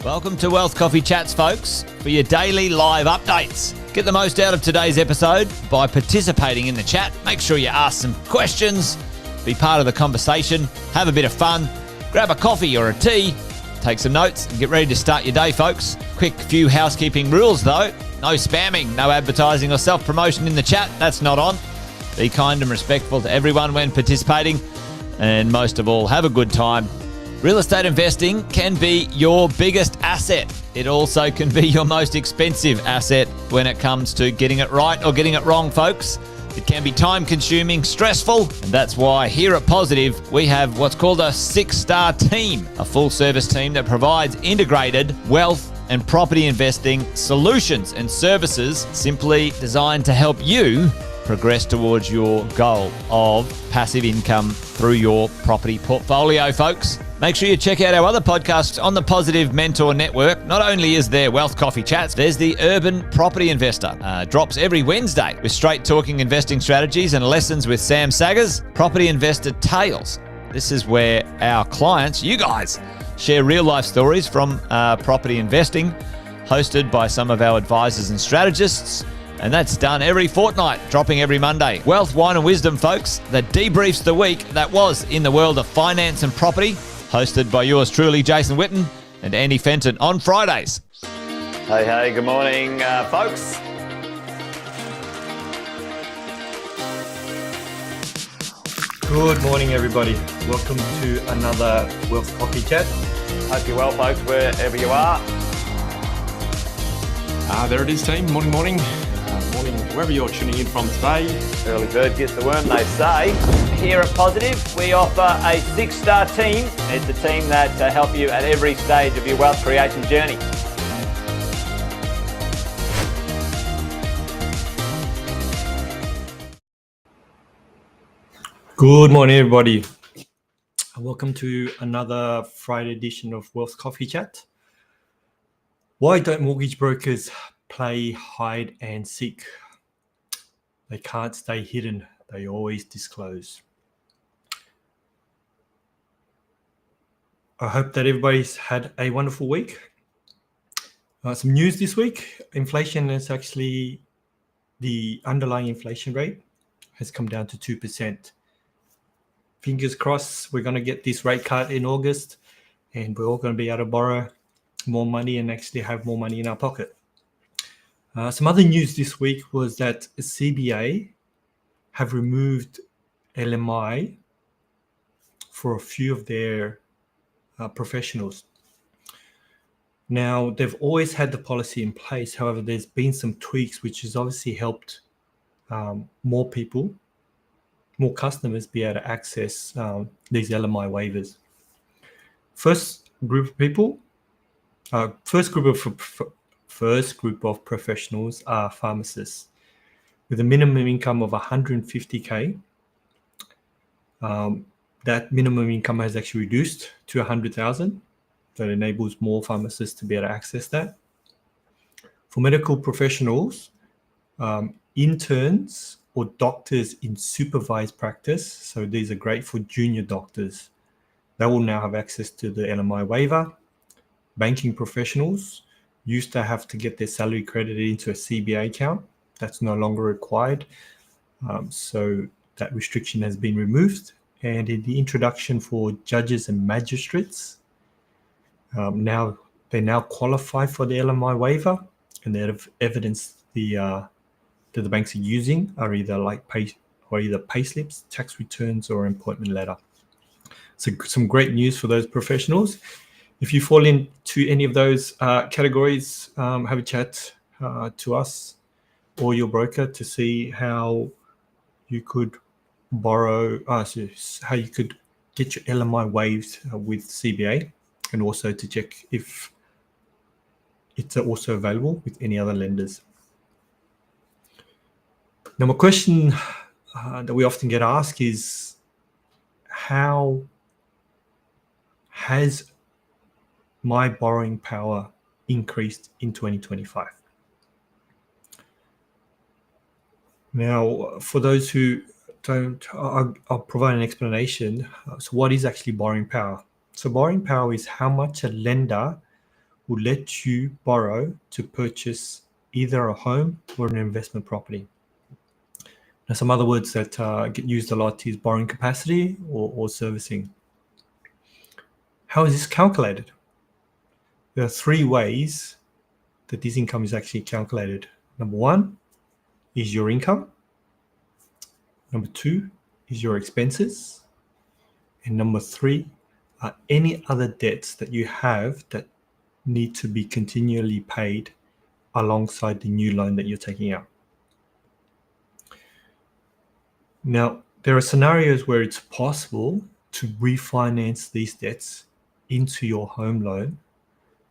Welcome to Wealth Coffee Chats, folks, for your daily live updates. Get the most out of today's episode by participating in the chat. Make sure you ask some questions, be part of the conversation, have a bit of fun, grab a coffee or a tea, take some notes, and get ready to start your day, folks. Quick few housekeeping rules, though. No spamming, no advertising or self-promotion in the chat. That's not on. Be kind and respectful to everyone when participating. And most of all, have a good time. Real estate investing can be your biggest asset. It also can be your most expensive asset when it comes to getting it right or getting it wrong, folks. It can be time-consuming, stressful, and that's why here at Positive, we have what's called a 6-star team, a full-service team that provides integrated wealth and property investing solutions and services simply designed to help you progress towards your goal of passive income through your property portfolio, folks. Make sure you check out our other podcasts on the Positive Mentor Network. Not only is there Wealth Coffee Chats, there's the Urban Property Investor. Drops every Wednesday with straight talking investing strategies and lessons with Sam Saggers. Property Investor Tales. This is where our clients, you guys, share real life stories from property investing, hosted by some of our advisors and strategists. And that's done every fortnight, dropping every Monday. Wealth, Wine and Wisdom, folks, that debriefs the week that was in the world of finance and property, hosted by yours truly, Jason Witten and Andy Fenton on Fridays. Hey, good morning, folks. Good morning, everybody. Welcome to another Wealth Coffee Chat. Hope you're well, folks, wherever you are. There it is, team. Morning. Morning, wherever you're tuning in from today. Early bird gets the worm, they say. Here at Positive, we offer a 6-star team. It's a team that help you at every stage of your wealth creation journey. Good morning, everybody. Welcome to another Friday edition of Wealth Coffee Chat. Why don't mortgage brokers play hide and seek? They can't stay hidden. They always disclose. I hope that everybody's had a wonderful week. Some news this week. Inflation is actually, the underlying inflation rate has come down to 2%. Fingers crossed, we're going to get this rate cut in August and we're all going to be able to borrow more money and actually have more money in our pocket. Some other news this week was that CBA have removed LMI for a few of their professionals. Now, they've always had the policy in place. However, there's been some tweaks, which has obviously helped more people, more customers be able to access these LMI waivers. First group of people, first group of professionals are pharmacists with a minimum income of 150K. That minimum income has actually reduced to 100,000. That enables more pharmacists to be able to access that. For medical professionals, interns or doctors in supervised practice, so these are great for junior doctors, they will now have access to the LMI waiver. Banking professionals used to have to get their salary credited into a CBA account. That's no longer required. So that restriction has been removed. And in the introduction for judges and magistrates, they now qualify for the LMI waiver, and the evidence that the banks are using are either pay slips, tax returns, or appointment letter. So some great news for those professionals. If you fall into any of those categories, have a chat to us or your broker to see how you could how you could get your LMI waived with CBA, and also to check if it's also available with any other lenders. Now, my question that we often get asked is, how has my borrowing power increased in 2025? Now, for those who don't, I'll provide an explanation. So what is actually borrowing power? So borrowing power is how much a lender will let you borrow to purchase either a home or an investment property. Now, some other words that get used a lot is borrowing capacity or servicing. How is this calculated? There are three ways that this income is actually calculated. Number one is your income. Number two is your expenses. And number three are any other debts that you have that need to be continually paid alongside the new loan that you're taking out. Now, there are scenarios where it's possible to refinance these debts into your home loan.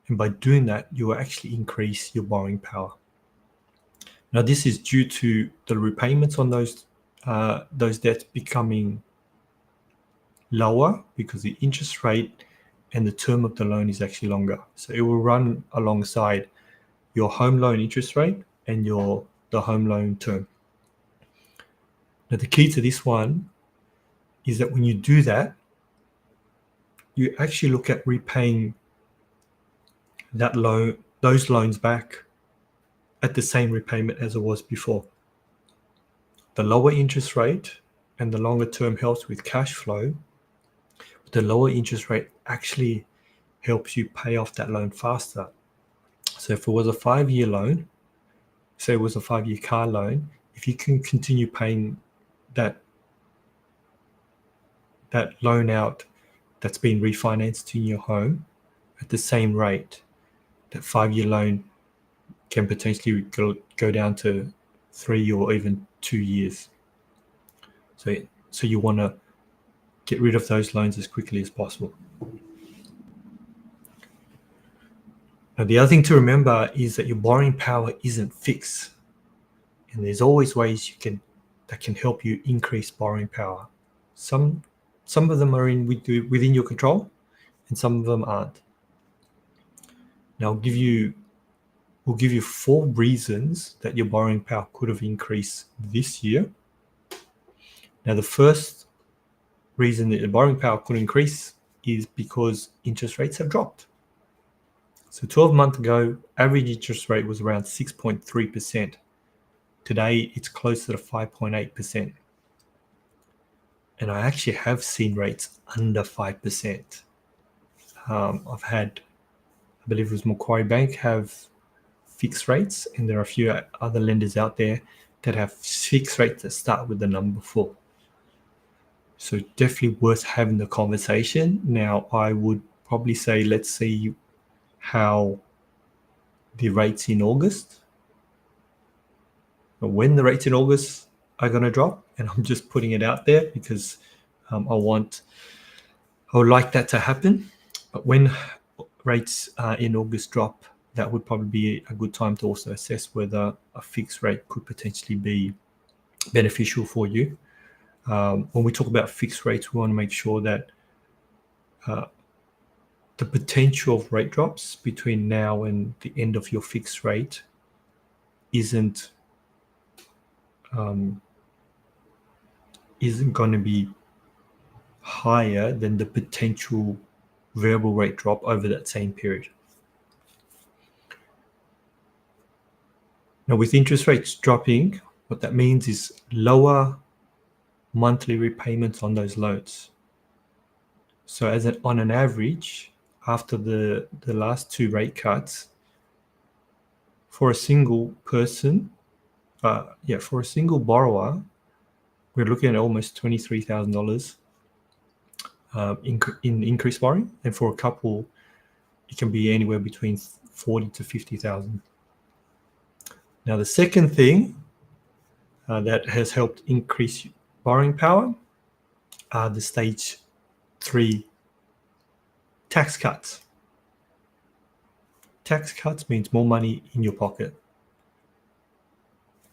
And by doing that, you will actually increase your borrowing power. Now, this is due to the repayments on those debts becoming lower because the interest rate and the term of the loan is actually longer. So it will run alongside your home loan interest rate and the home loan term. Now, the key to this one is that when you do that, you actually look at repaying those loans back at the same repayment as it was before. The lower interest rate and the longer term helps with cash flow. But the lower interest rate actually helps you pay off that loan faster. So if it was a 5-year loan, say it was a 5-year car loan, if you can continue paying that loan out that's been refinanced in your home at the same rate, that 5-year loan can potentially go down to 3 or even 2 years. So you want to get rid of those loans as quickly as possible. Now, the other thing to remember is that your borrowing power isn't fixed, and there's always ways that can help you increase borrowing power. Some of them are within your control, and some of them aren't. Now, we'll give you 4 reasons that your borrowing power could have increased this year. Now, the first reason that your borrowing power could increase is because interest rates have dropped. So 12 months ago, average interest rate was around 6.3%. Today, it's closer to 5.8%. And I actually have seen rates under 5%. I've had, I believe it was Macquarie Bank, have fixed rates, and there are a few other lenders out there that have fixed rates that start with the number 4. So definitely worth having the conversation. Now, I would probably say, let's see how the rates in August, when the rates in August are going to drop, and I'm just putting it out there because I would like that to happen. But when rates in August drop, that would probably be a good time to also assess whether a fixed rate could potentially be beneficial for you. When we talk about fixed rates, we want to make sure that the potential of rate drops between now and the end of your fixed rate isn't going to be higher than the potential variable rate drop over that same period. Now, with interest rates dropping, what that means is lower monthly repayments on those loans. So on an average, after the last 2 rate cuts, for a single person, for a single borrower, we're looking at almost $23,000 in increased borrowing, and for a couple, it can be anywhere between $40,000 to $50,000. Now, the second thing that has helped increase borrowing power are the stage 3 tax cuts. Tax cuts means more money in your pocket.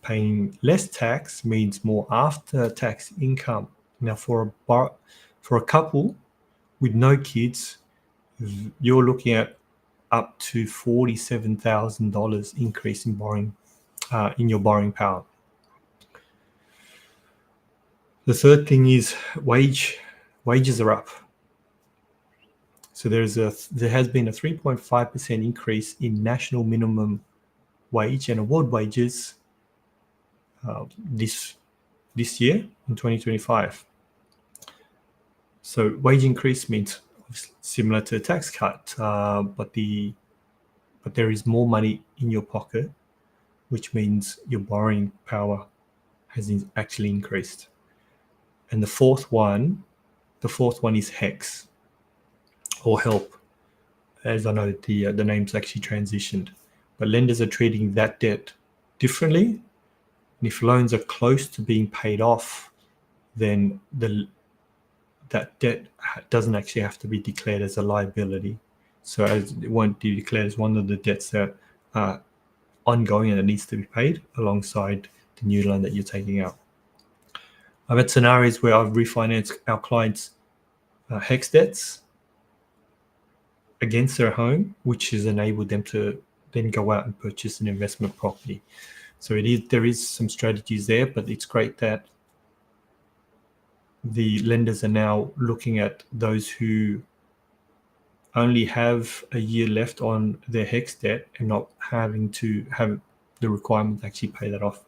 Paying less tax means more after-tax income. Now, for a couple with no kids, you're looking at up to $47,000 increase in borrowing in your borrowing power. The third thing is wages are up. So there has been a 3.5% increase in national minimum wage and award wages this year in 2025. So wage increase means similar to a tax cut, but there is more money in your pocket, which means your borrowing power has actually increased. And the fourth one is HECS, or help, as I know the name's actually transitioned. But lenders are treating that debt differently. And if loans are close to being paid off, then that debt doesn't actually have to be declared as a liability. So as it won't be declared as one of the debts that are ongoing and it needs to be paid alongside the new loan that you're taking out. I've had scenarios where I've refinanced our clients' HECS debts against their home, which has enabled them to then go out and purchase an investment property. So there is some strategies there, but it's great that the lenders are now looking at those who only have a year left on their HECS debt and not having to have the requirement to actually pay that off.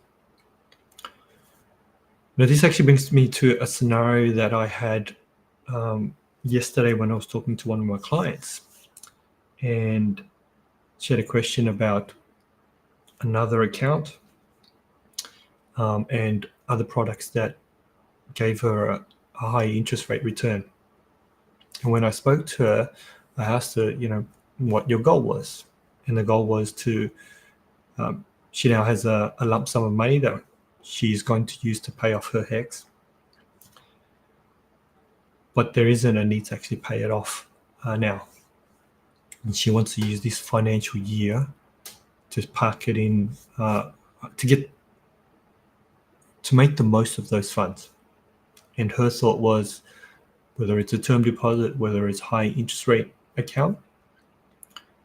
Now, this actually brings me to a scenario that I had yesterday when I was talking to one of my clients, and she had a question about another account and other products that gave her a high interest rate return. And when I spoke to her, I asked her, what your goal was. And the goal was to, she now has a lump sum of money that she's going to use to pay off her HECS. But there isn't a need to actually pay it off now. And she wants to use this financial year to park it in, to make the most of those funds. And her thought was, whether it's a term deposit, whether it's high interest rate account,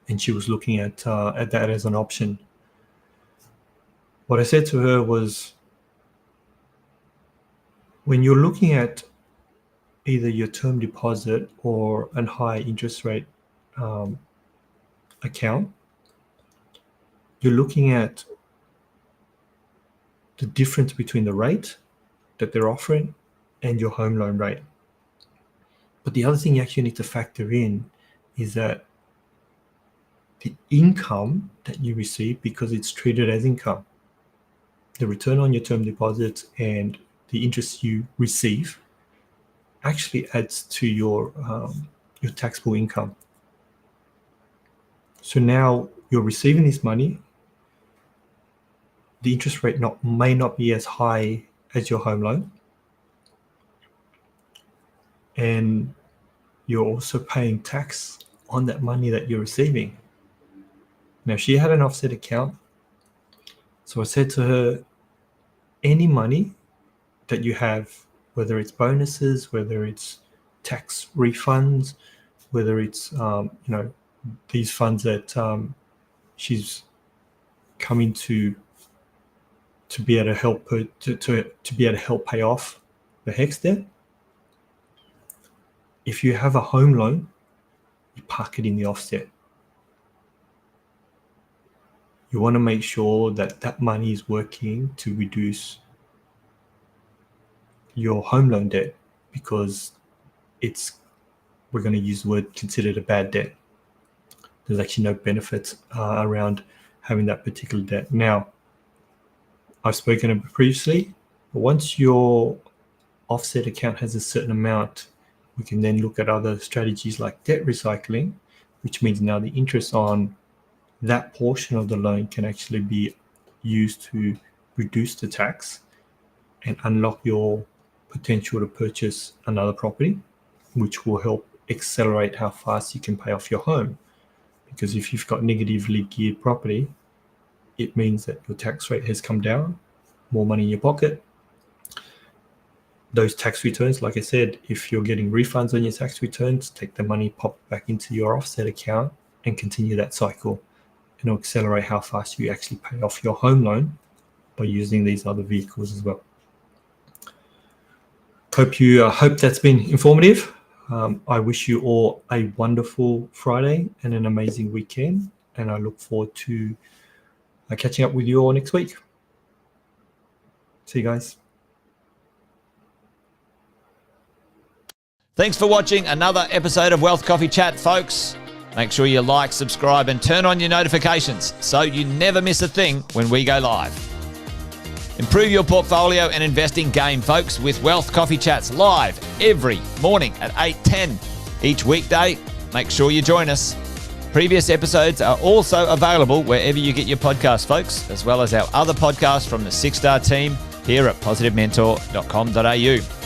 and she was looking at that as an option. What I said to her was, when you're looking at either your term deposit or a high interest rate account, you're looking at the difference between the rate that they're offering and your home loan rate. But the other thing you actually need to factor in is that the income that you receive, because it's treated as income, the return on your term deposits and the interest you receive actually adds to your taxable income. So now you're receiving this money. The interest rate may not be as high as your home loan, and you're also paying tax on that money that you're receiving. Now, she had an offset account, so I said to her, any money that you have, whether it's bonuses, whether it's tax refunds, whether it's these funds that she's coming to be able to help her to be able to help pay off the HECS debt. If you have a home loan, you park it in the offset. You want to make sure that that money is working to reduce your home loan debt, because we're going to use the word considered a bad debt. There's actually no benefits around having that particular debt. Now, I've spoken about previously, but once your offset account has a certain amount, we can then look at other strategies like debt recycling, which means now the interest on that portion of the loan can actually be used to reduce the tax and unlock your potential to purchase another property, which will help accelerate how fast you can pay off your home. Because if you've got negatively geared property, it means that your tax rate has come down, more money in your pocket. Those tax returns, like I said, if you're getting refunds on your tax returns, take the money, pop back into your offset account and continue that cycle. And it'll accelerate how fast you actually pay off your home loan by using these other vehicles as well. Hope that's been informative. I wish you all a wonderful Friday and an amazing weekend. And I look forward to catching up with you all next week. See you guys. Thanks for watching another episode of Wealth Coffee Chat, folks. Make sure you like, subscribe, and turn on your notifications so you never miss a thing when we go live. Improve your portfolio and investing game, folks, with Wealth Coffee Chats live every morning at 8:10 each weekday. Make sure you join us. Previous episodes are also available wherever you get your podcasts, folks, as well as our other podcasts from the 6-Star team here at positivementor.com.au.